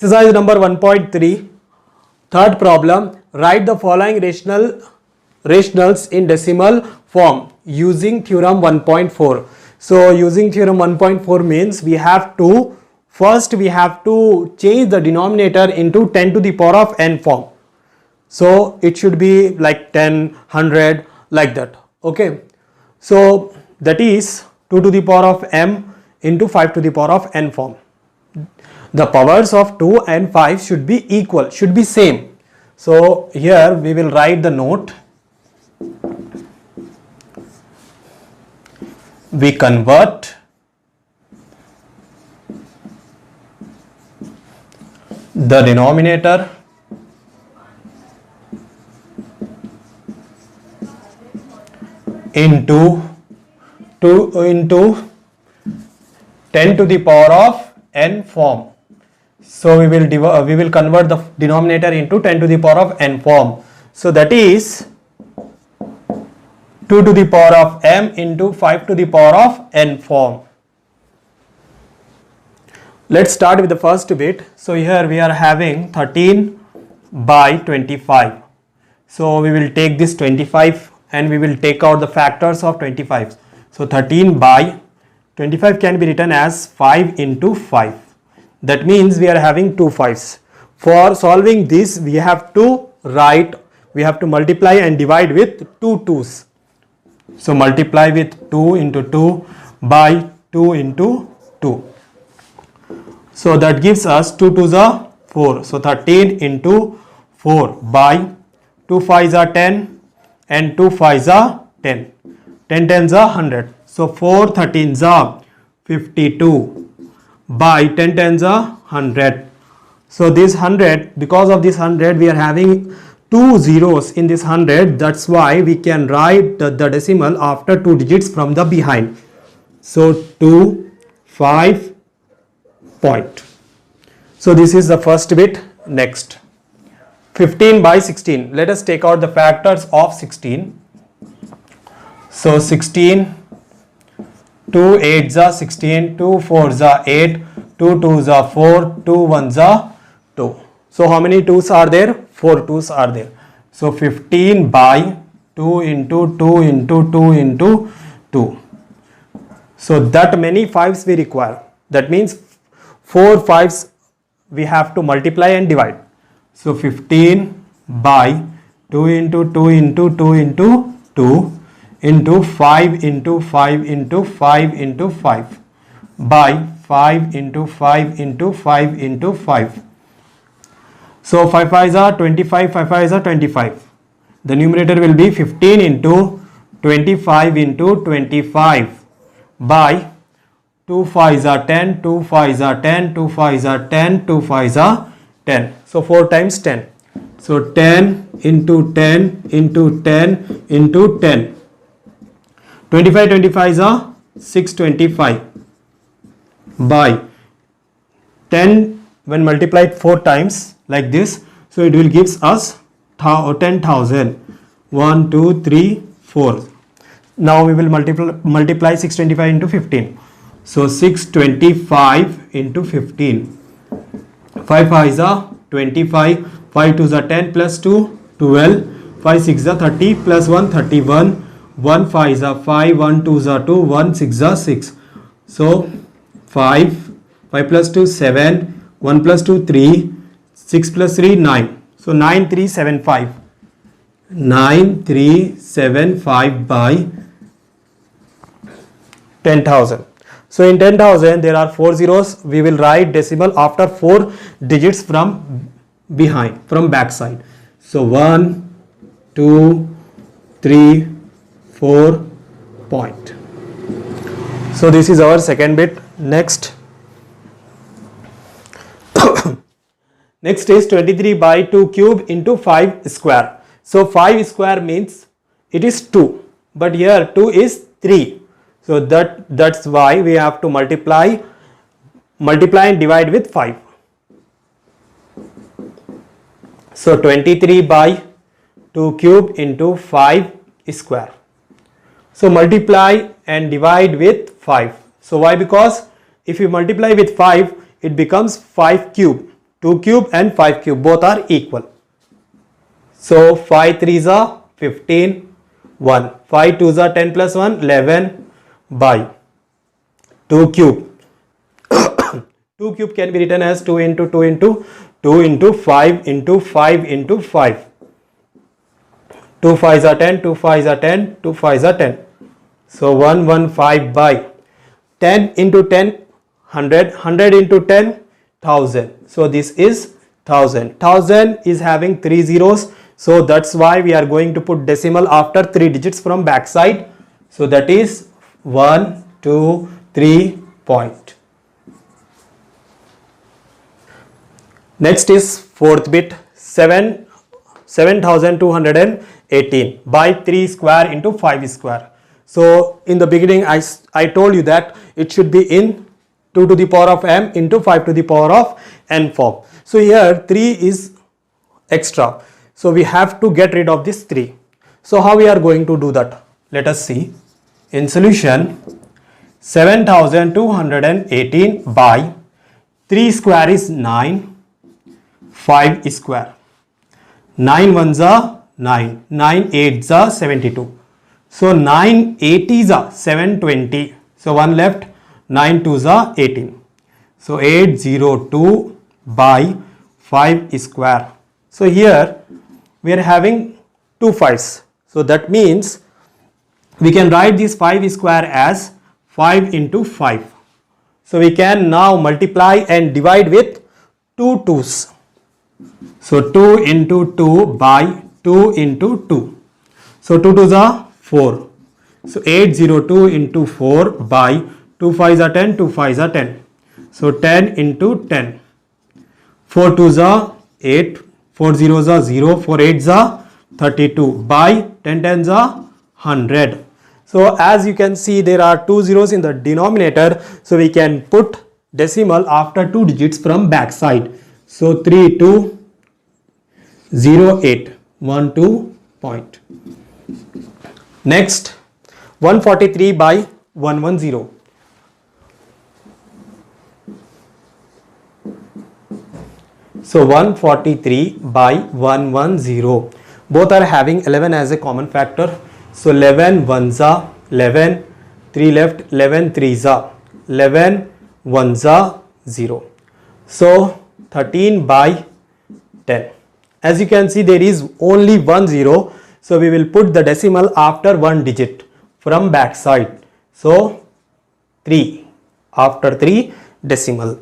Exercise number 1.3, third problem. Write the following rationals in decimal form using theorem 1.4. So using theorem 1.4 means we have to change the denominator into 10 to the power of n form. So it should be like 10, 100 like that. Okay. So that is 2 to the power of m into 5 to the power of n form. The powers of 2 and 5 should be equal, should be same. So here we will write the note. We convert the denominator into 10 to the power of n form. So we will convert the denominator into 10 to the power of n form. So that is 2 to the power of m into 5 to the power of n form. Let's start with the first bit. So here we are having 13 by 25. So we will take this 25 and we will take out the factors of 25. So 13 by 25 can be written as 5 into 5. That means we are having two 5s. For solving this, we have to multiply and divide with two 2's. So multiply with 2 into 2 by 2 into 2. So that gives us 2 2's are 4. So 13 into 4 by 2 5's are 10 and 2 5's are 10. 10 10's are 100. So 4 13's are 52 by 10 10's are 100. So this 100, because of this 100 we are having two zeros in this 100. That's why we can write the decimal after two digits from the behind. So 2 5 point. So this is the first bit. Next, 15 by 16. Let us take out the factors of 16. So 16, 2 8's are 16, 2 4's are 8, 2 2's are 4, 2 1's are 2. So how many 2's are there? 4 2's are there. So 15 by 2 into 2 into 2 into 2. So that many 5's we require. That means 4 5's we have to multiply and divide. So 15 by 2 into 2 into 2 into 2 into 5 into 5 into 5 into 5 by 5 into 5 into 5 into 5. So 5 5's are 25, 5 5's are 25. The numerator will be 15 into 25 into 25 by 2 5's are 10, 2 5's are 10, 2 5's are 10, 2 5's are 10. So 4 times 10. So 10 into 10 into 10 into 10. 25 25's are 625 by 10 when multiplied 4 times like this. So it will gives us 10,000. 1 2 3 4. Now we will multiply 625 into 15. So 625 into 15. 5 5's are 25, 5 2's are 10 plus 2 12, 5 6's are 30 plus 1 31, 1 5's are 5, 1 2's are 2, 1 6's are 6. So 5 plus 2 7, 1 plus 2 3, 6 plus 3 9. So 9375. 9375 by 10,000. So in 10,000 there are 4 zeros. We will write decimal after 4 digits from behind, from back side. So 1 2 3 4 point. So this is our second bit. Next next is 23 by 2 cube into 5 square. So 5 square means it is 2, but here 2 is 3. So that's why we have to multiply and divide with 5. So 23 by 2 cube into 5 square. So multiply and divide with 5. So why? Because if you multiply with 5, it becomes 5 cube. 2 cube and 5 cube, both are equal. So 5 3s are 15, 1. 5 2s are 10 plus 1, 11 by 2 cube. 2 cube can be written as 2 into 2 into 2 into 5 into 5 into 5. 2 5s are 10, 2 5s are 10, 2 5s are 10. So 115 by 10 into 10, 100, 100 into 10, 1000. So this is 1000. 1000 is having 3 zeros. So that's why we are going to put decimal after 3 digits from backside. So that is 1, 2, 3 point. Next is fourth bit, 7218 by 3 square into 5 square. So in the beginning I told you that it should be in 2 to the power of m into 5 to the power of n form. So here 3 is extra. So we have to get rid of this 3. So how we are going to do that? Let us see. In solution, 7218 by 3 square is 9, 5 square. 9 ones are 9, 9 8s are 72. So 9 80s are 720. So 1 left, 9 2s are 18. So 802 by 5 square. So here we are having 2 5s. So that means we can write this 5 square as 5 into 5. So we can now multiply and divide with 2 2s. So 2 into 2 by 2 into 2. So 2 2s are 4. So 802 into 4 by 2 5s are 10, 2 5s are 10. So 10 into 10. 4 2s are 8, 4 zeros are 0, 4 8s are 32 by 10 10s are 100. So as you can see, there are 2 zeros in the denominator. So we can put decimal after 2 digits from backside. So 320812 point. Next, 143 by 110. So 143 by 110. Both are having 11 as a common factor. So 11 ones are 11, 3 left, 11 3s are 11, 1s are 0. So 13 by 10. As you can see, there is only 1 0. So we will put the decimal after 1 digit from backside. So 3, after 3 decimal.